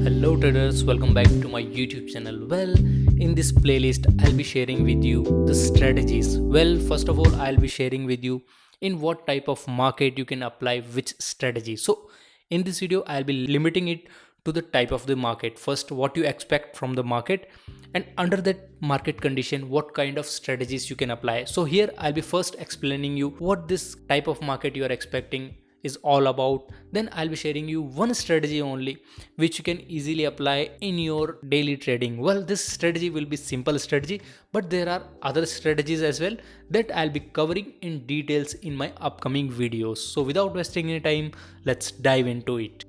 Hello traders, welcome back to my YouTube channel. Well, in this playlist I'll be sharing with you the strategies. Well, first of all, I'll be sharing with you in what type of market you can apply which strategy. So in this video I'll be limiting it to the type of the market. First, what you expect from the market, and under that market condition what kind of strategies you can apply. So here I'll be first explaining you what this type of market you are expecting is all about. Then I'll be sharing you one strategy only which you can easily apply in your daily trading. Well, this strategy will be simple strategy, but there are other strategies as well that I'll be covering in details in my upcoming videos. So without wasting any time, let's dive into it.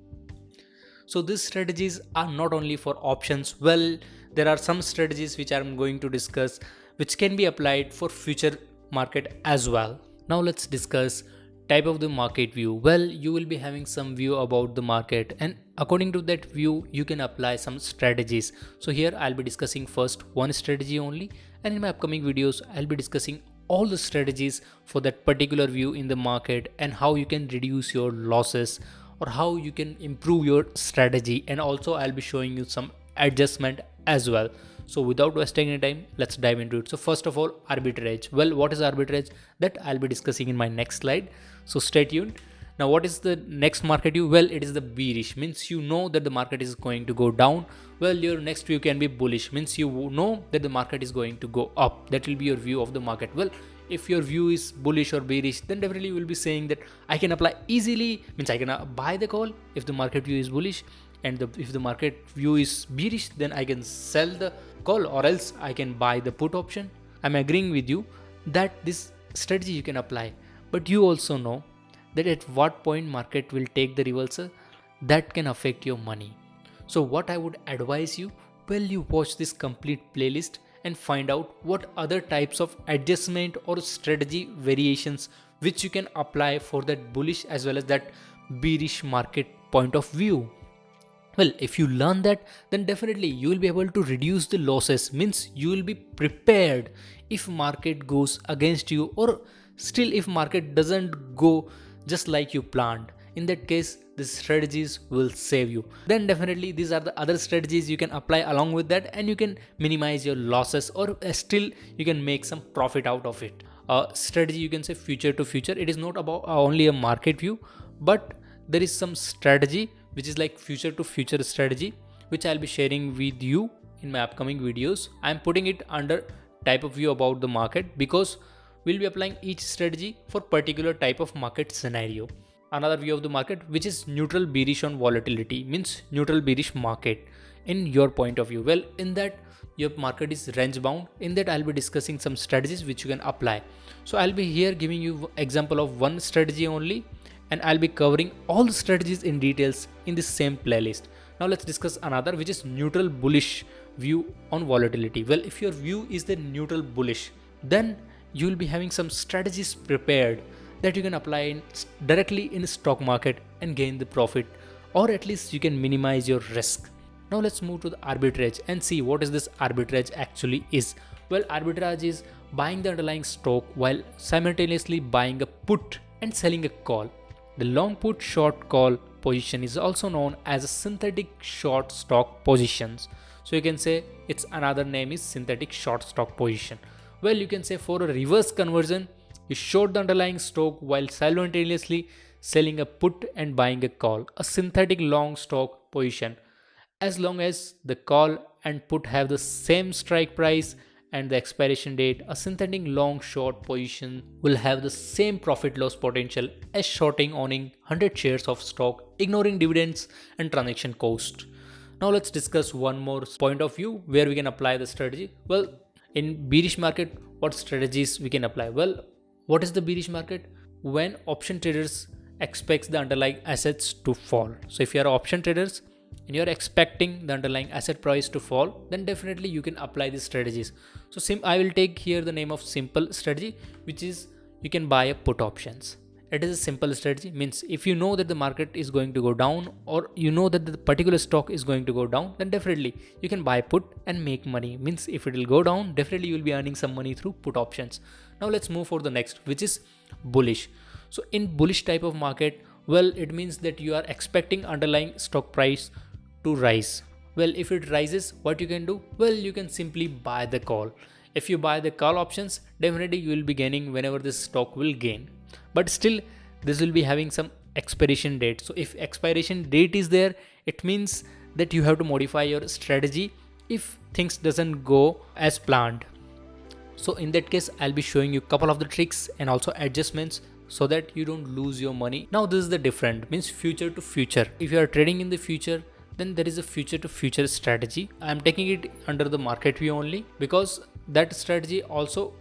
So these strategies are not only for options. Well, there are some strategies which I'm going to discuss which can be applied for future market as well. Now let's discuss type of the market view. Well, you will be having some view about the market, and according to that view you can apply some strategies. So here I'll be discussing first one strategy only, and in my upcoming videos I'll be discussing all the strategies for that particular view in the market and how you can reduce your losses or how you can improve your strategy, and also I'll be showing you some adjustment as well. So without wasting any time, let's dive into it. So first of all, arbitrage. Well, what is arbitrage? That I'll be discussing in my next slide. So stay tuned. Now what is the next market view? Well, it is the bearish, means you know that the market is going to go down. Well, your next view can be bullish, means you know that the market is going to go up. That will be your view of the market. Well, if your view is bullish or bearish, then definitely you will be saying that I can apply easily, means I can buy the call if the market view is bullish, and if the market view is bearish, then I can sell the call, or else I can buy the put option. I'm agreeing with you that this strategy you can apply, but you also know that at what point market will take the reversal, that can affect your money. So what I would advise you, well, you watch this complete playlist and find out what other types of adjustment or strategy variations which you can apply for that bullish as well as that bearish market point of view. Well, if you learn that, then definitely you will be able to reduce the losses, means you will be prepared if market goes against you, or still if market doesn't go just like you planned. In that case, these strategies will save you. Then definitely these are the other strategies you can apply along with that, and you can minimize your losses, or still you can make some profit out of it. Strategy you can say future to future. It is not about only a market view, but there is some strategy which is like future to future strategy, which I'll be sharing with you in my upcoming videos. I'm putting it under type of view about the market because we'll be applying each strategy for particular type of market scenario. Another view of the market which is neutral bearish on volatility, means neutral bearish market in your point of view. Well, in that your market is range bound. In that I'll be discussing some strategies which you can apply. So I'll be here giving you example of one strategy only, and I'll be covering all the strategies in details in this same playlist. Now let's discuss another which is neutral bullish view on volatility. Well, if your view is the neutral bullish, then you will be having some strategies prepared that you can apply directly in the stock market and gain the profit, or at least you can minimize your risk. Now let's move to the arbitrage and see what is this arbitrage actually is. Well, arbitrage is buying the underlying stock while simultaneously buying a put and selling a call. The long put short call position is also known as a synthetic short stock positions. So you can say its another name is synthetic short stock position. Well, you can say for a reverse conversion, you short the underlying stock while simultaneously selling a put and buying a call, a synthetic long stock position. As long as the call and put have the same strike price and the expiration date, a synthetic long short position will have the same profit loss potential as shorting owning 100 shares of stock, ignoring dividends and transaction cost. Now let's discuss one more point of view where we can apply the strategy. Well, in bearish market, what strategies we can apply? Well, what is the bearish market? When option traders expect the underlying assets to fall. So if you are option traders and you're expecting the underlying asset price to fall, then definitely you can apply these strategies. So I will take here the name of simple strategy, which is you can buy a put options. It is a simple strategy, means if you know that the market is going to go down, or you know that the particular stock is going to go down, then definitely you can buy put and make money. Means if it will go down, definitely you will be earning some money through put options. Now let's move for the next, which is bullish. So in bullish type of market, well, it means that you are expecting underlying stock price to rise. Well, if it rises, what you can do? Well, you can simply buy the call. If you buy the call options, definitely you will be gaining whenever this stock will gain. But still, this will be having some expiration date. So if expiration date is there, it means that you have to modify your strategy if things doesn't go as planned. So in that case, I'll be showing you a couple of the tricks and also adjustments so that you don't lose your money. Now this is the different, means future to future. If you are trading in the future, then there is a future to future strategy. I'm taking it under the market view only because that strategy also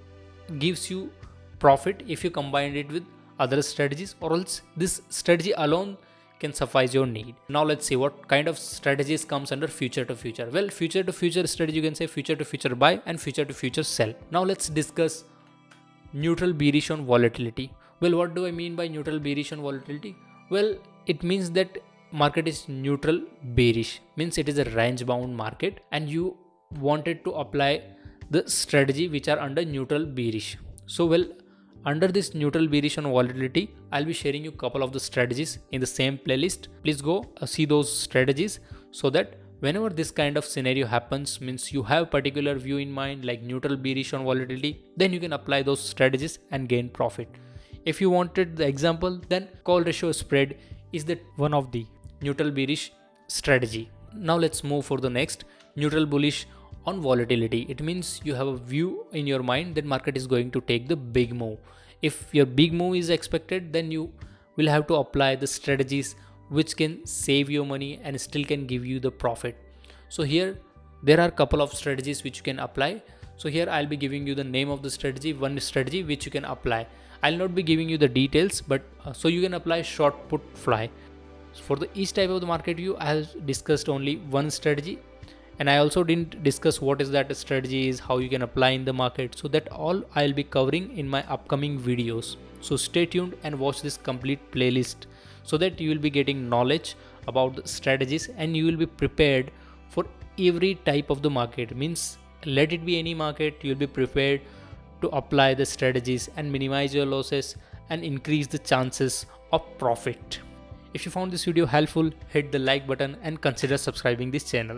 gives you profit if you combine it with other strategies, or else this strategy alone can suffice your need. Now let's see what kind of strategies comes under future to future. Well, future to future strategy, you can say future to future buy and future to future sell. Now let's discuss neutral bearish on volatility. Well, what do I mean by neutral bearish on volatility? Well, it means that market is neutral bearish, means it is a range bound market and you wanted to apply the strategy which are under neutral bearish. So well, under this neutral bearish on volatility, I'll be sharing you a couple of the strategies in the same playlist. Please go see those strategies so that whenever this kind of scenario happens, means you have particular view in mind like neutral bearish on volatility, then you can apply those strategies and gain profit. If you wanted the example, then call ratio spread is the one of the neutral bearish strategy. Now let's move for the next neutral bullish on volatility. It means you have a view in your mind that market is going to take the big move. If your big move is expected, then you will have to apply the strategies which can save your money and still can give you the profit. So here there are a couple of strategies which you can apply. So here I'll be giving you the name of the strategy, one strategy which you can apply. I'll not be giving you the details, but so you can apply short put fly. For the each type of the market view, I have discussed only one strategy, and I also didn't discuss what is that strategy is, how you can apply in the market. So that all I'll be covering in my upcoming videos. So stay tuned and watch this complete playlist so that you will be getting knowledge about the strategies and you will be prepared for every type of the market. Means let it be any market, you will be prepared to apply the strategies and minimize your losses and increase the chances of profit. If you found this video helpful, hit the like button and consider subscribing this channel.